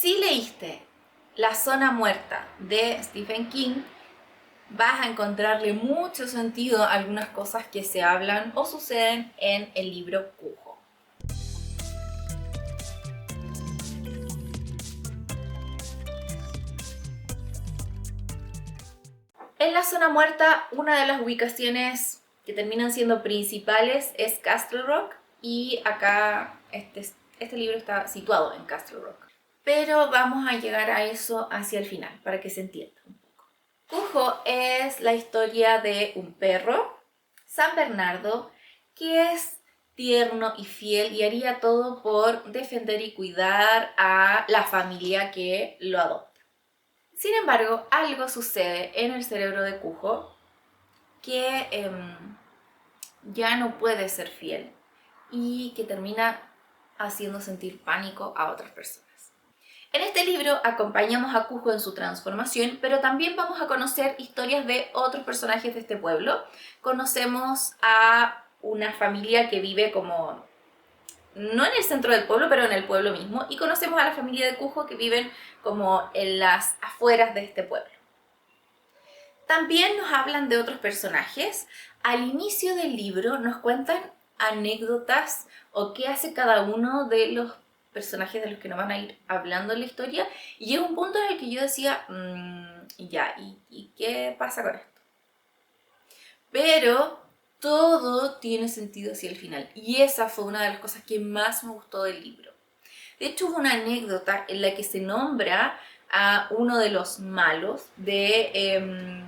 Si leíste La Zona Muerta de Stephen King, vas a encontrarle mucho sentido a algunas cosas que se hablan o suceden en el libro Cujo. En La Zona Muerta, una de las ubicaciones que terminan siendo principales es Castle Rock, y acá este libro está situado en Castle Rock. Pero vamos a llegar a eso hacia el final, para que se entienda un poco. Cujo es la historia de un perro, San Bernardo, que es tierno y fiel y haría todo por defender y cuidar a la familia que lo adopta. Sin embargo, algo sucede en el cerebro de Cujo que ya no puede ser fiel y que termina haciendo sentir pánico a otras personas. En este libro acompañamos a Cujo en su transformación, pero también vamos a conocer historias de otros personajes de este pueblo. Conocemos a una familia que vive como, no en el centro del pueblo, pero en el pueblo mismo, y conocemos a la familia de Cujo que viven como en las afueras de este pueblo. También nos hablan de otros personajes. Al inicio del libro nos cuentan anécdotas o qué hace cada uno de los personajes de los que nos van a ir hablando en la historia, y llega un punto en el que yo decía, ¿y qué pasa con esto? Pero todo tiene sentido hacia el final, y esa fue una de las cosas que más me gustó del libro. De hecho, hubo una anécdota en la que se nombra a uno de los malos de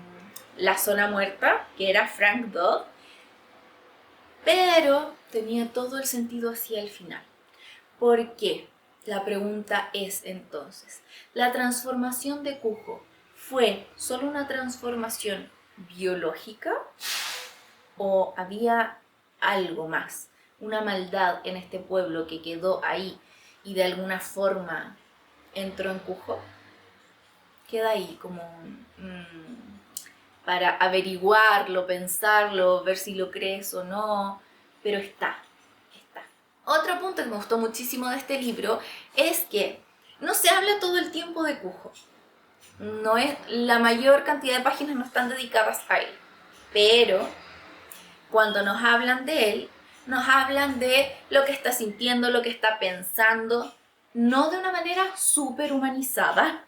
La Zona Muerta, que era Frank Dodd, pero tenía todo el sentido hacia el final. ¿Por qué? La pregunta es entonces, ¿la transformación de Cujo fue solo una transformación biológica o había algo más? Una maldad en este pueblo que quedó ahí y de alguna forma entró en Cujo. Queda ahí como para averiguarlo, pensarlo, ver si lo crees o no, pero está. Otro punto que me gustó muchísimo de este libro es que no se habla todo el tiempo de Cujo. No es, la mayor cantidad de páginas no están dedicadas a él, pero cuando nos hablan de él, nos hablan de lo que está sintiendo, lo que está pensando, no de una manera súper humanizada,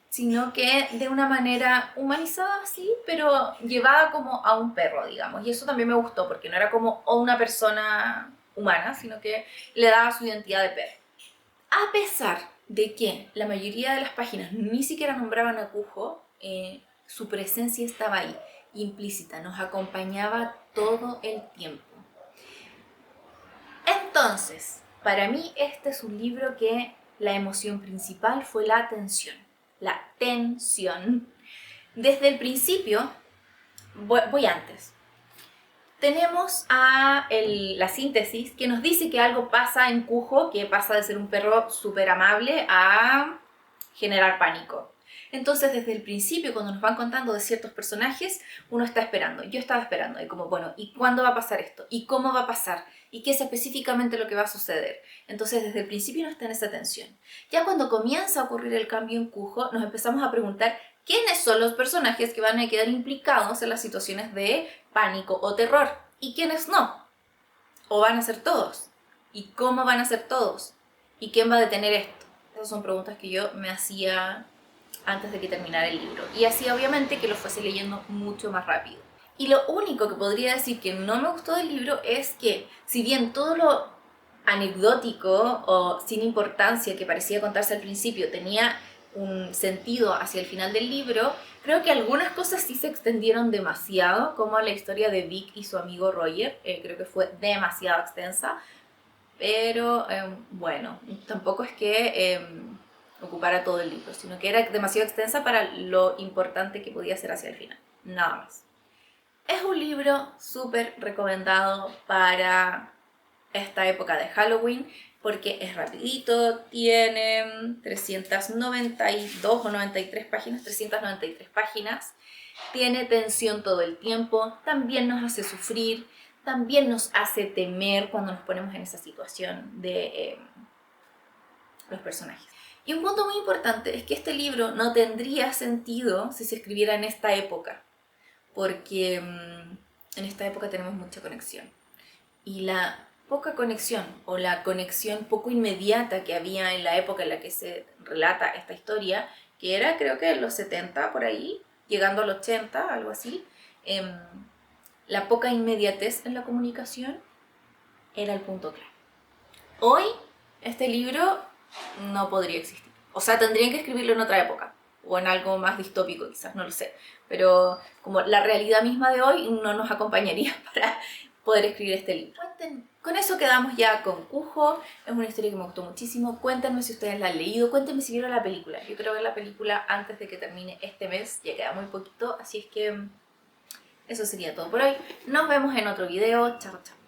sino que de una manera humanizada, sí, pero llevada como a un perro, digamos. Y eso también me gustó, porque no era como una persona humana, sino que le daba su identidad de perro. A pesar de que la mayoría de las páginas ni siquiera nombraban a Cujo, su presencia estaba ahí, implícita, nos acompañaba todo el tiempo. Entonces, para mí este es un libro que la emoción principal fue la tensión. La tensión. Desde el principio, voy antes. Tenemos la síntesis que nos dice que algo pasa en Cujo, que pasa de ser un perro súper amable a generar pánico. Entonces, desde el principio, cuando nos van contando de ciertos personajes, uno está esperando. Yo estaba esperando, y como, bueno, ¿y cuándo va a pasar esto? ¿Y cómo va a pasar? ¿Y qué es específicamente lo que va a suceder? Entonces, desde el principio no está en esa tensión. Ya cuando comienza a ocurrir el cambio en Cujo, nos empezamos a preguntar quiénes son los personajes que van a quedar implicados en las situaciones de pánico o terror y quiénes no. ¿O van a ser todos? ¿Y cómo van a ser todos? ¿Y quién va a detener esto? Esas son preguntas que yo me hacía antes de que terminara el libro, y así obviamente que lo fuese leyendo mucho más rápido. Y lo único que podría decir que no me gustó del libro es que, si bien todo lo anecdótico o sin importancia que parecía contarse al principio tenía un sentido hacia el final del libro, creo que algunas cosas sí se extendieron demasiado, como la historia de Vic y su amigo Roger. Creo que fue demasiado extensa, pero bueno, tampoco es que ocupara todo el libro, sino que era demasiado extensa para lo importante que podía ser hacia el final, nada más. Es un libro súper recomendado para esta época de Halloween, porque es rapidito, tiene 392 o 93 páginas, 393 páginas, tiene tensión todo el tiempo, también nos hace sufrir, también nos hace temer cuando nos ponemos en esa situación de los personajes. Y un punto muy importante es que este libro no tendría sentido si se escribiera en esta época, porque en esta época tenemos mucha conexión. Y la poca conexión o la conexión poco inmediata que había en la época en la que se relata esta historia, que era creo que en los 70 por ahí, llegando al 80, algo así, la poca inmediatez en la comunicación era el punto clave. Hoy este libro no podría existir. O sea, tendrían que escribirlo en otra época o en algo más distópico quizás, no lo sé. Pero como la realidad misma de hoy no nos acompañaría para poder escribir este libro. Con eso quedamos ya con Cujo. Es una historia que me gustó muchísimo. Cuéntenme si ustedes la han leído. Cuéntenme si vieron la película. Yo quiero ver la película antes de que termine este mes. Ya queda muy poquito. Así es que eso sería todo por hoy. Nos vemos en otro video. Chao, chao.